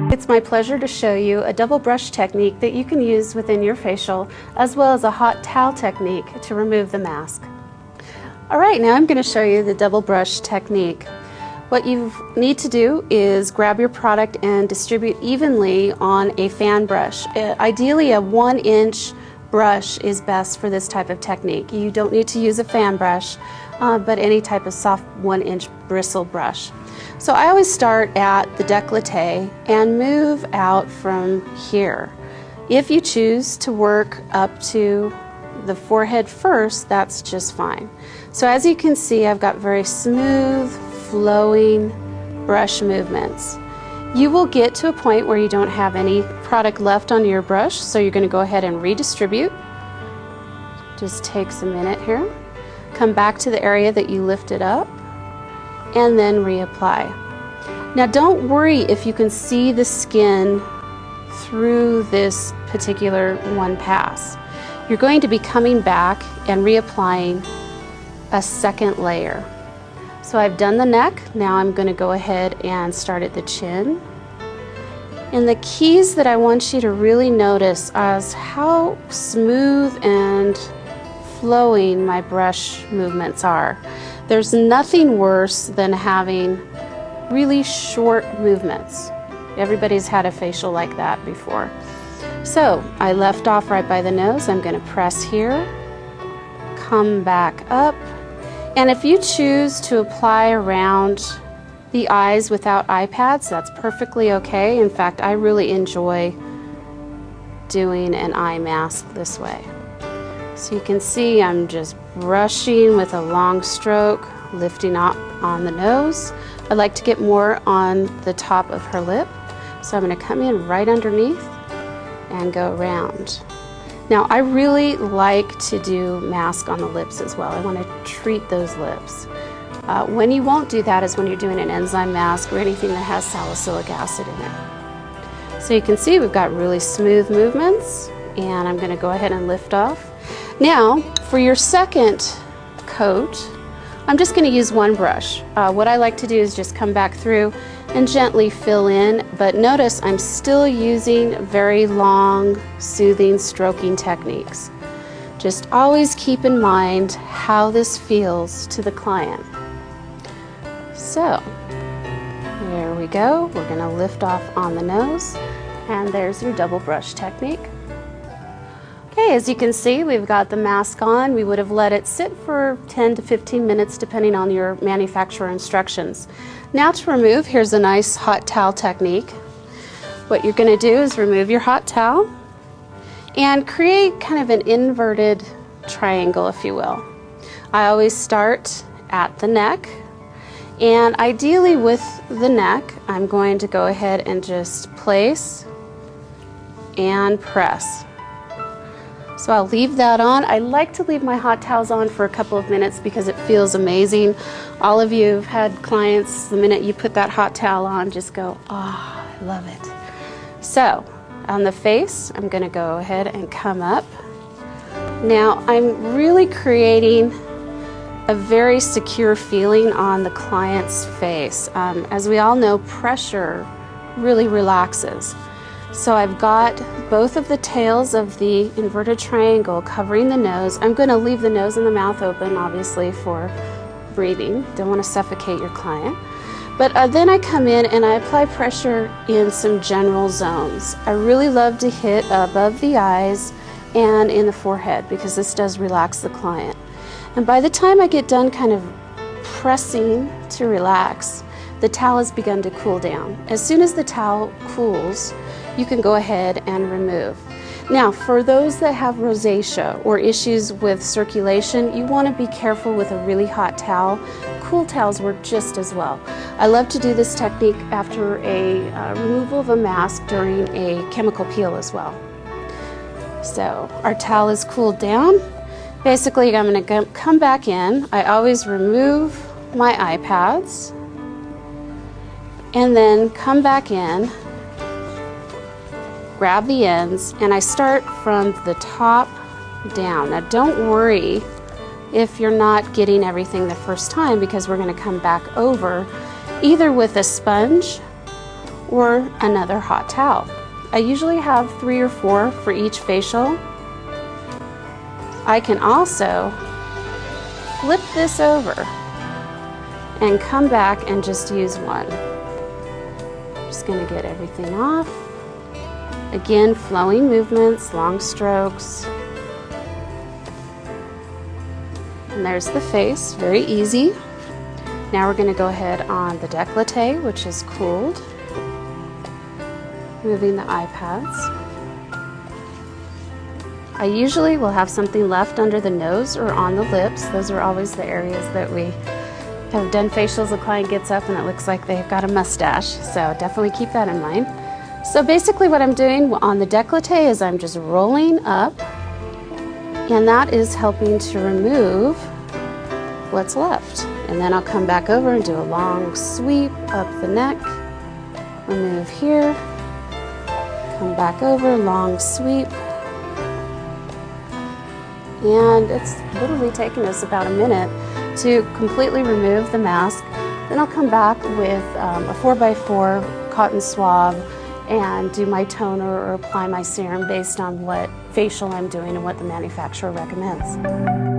It's my pleasure to show you a double brush technique that you can use within your facial, as well as a hot towel technique to remove the mask. Alright, now I'm going to show you the double brush technique. What you need to do is grab your product and distribute evenly on a fan brush. Ideally a 1-inch brush is best for this type of technique. You don't need to use a fan brush, but any type of soft 1-inch bristle brush. So I always start at the décolleté and move out from here. If you choose to work up to the forehead first, that's just fine. So as you can see, I've got very smooth, flowing brush movements. You will get to a point where you don't have any product left on your brush, so you're going to go ahead and redistribute. Just takes a minute here. Come back to the area that you lifted up and then reapply. Now don't worry if you can see the skin through this particular one pass. You're going to be coming back and reapplying a second layer. So I've done the neck, now I'm going to go ahead and start at the chin. And the keys that I want you to really notice is how smooth and flowing my brush movements are. There's nothing worse than having really short movements. Everybody's had a facial like that before. So I left off right by the nose. I'm going to press here, come back up, and if you choose to apply around the eyes without eye pads, that's perfectly okay. In fact, I really enjoy doing an eye mask this way. So you can see I'm just brushing with a long stroke, lifting up on the nose. I like to get more on the top of her lip. So I'm going to come in right underneath and go around. Now I really like to do mask on the lips as well. I want to treat those lips. When you won't do that is when you're doing an enzyme mask or anything that has salicylic acid in it. So you can see we've got really smooth movements, and I'm going to go ahead and lift off. Now for your second coat, I'm just going to use one brush. What I like to do is just come back through and gently fill in, but notice I'm still using very long, soothing, stroking techniques. Just always keep in mind how this feels to the client. So, there we go. We're going to lift off on the nose, and there's your double brush technique. Okay, as you can see, we've got the mask on. We would have let it sit for 10 to 15 minutes depending on your manufacturer instructions. Now to remove, here's a nice hot towel technique. What you're going to do is remove your hot towel and create kind of an inverted triangle, if you will. I always start at the neck, and ideally with the neck, I'm going to go ahead and just place and press. So I'll leave that on. I like to leave my hot towels on for a couple of minutes because it feels amazing. All of you have had clients, the minute you put that hot towel on, just go, oh, I love it. So on the face, I'm going to go ahead and come up. Now I'm really creating a very secure feeling on the client's face. As we all know, pressure really relaxes. So I've got both of the tails of the inverted triangle covering the nose. I'm going to leave the nose and the mouth open, obviously, for breathing. Don't want to suffocate your client. But then I come in and I apply pressure in some general zones. I really love to hit above the eyes and in the forehead because this does relax the client. And by the time I get done kind of pressing to relax, the towel has begun to cool down. As soon as the towel cools, you can go ahead and remove. Now, for those that have rosacea or issues with circulation, you want to be careful with a really hot towel. Cool towels work just as well. I love to do this technique after a removal of a mask during a chemical peel as well. So our towel is cooled down. Basically, I'm going to come back in. I always remove my eye pads and then come back in, grab the ends, and I start from the top down. Now don't worry if you're not getting everything the first time because we're going to come back over either with a sponge or another hot towel. I usually have 3 or 4 for each facial. I can also flip this over and come back and just use one. Just going to get everything off. Again, flowing movements, long strokes. And there's the face, very easy. Now we're going to go ahead on the décolleté, which is cooled. Moving the eye pads. I usually will have something left under the nose or on the lips. Those are always the areas that we have done facials. The client gets up and it looks like they've got a mustache, so definitely keep that in mind. So basically what I'm doing on the décolleté is I'm just rolling up, and that is helping to remove what's left. And then I'll come back over and do a long sweep up the neck, remove here, come back over, long sweep. And it's literally taken us about a minute to completely remove the mask. Then I'll come back with a 4x4 cotton swab and do my toner or apply my serum based on what facial I'm doing and what the manufacturer recommends.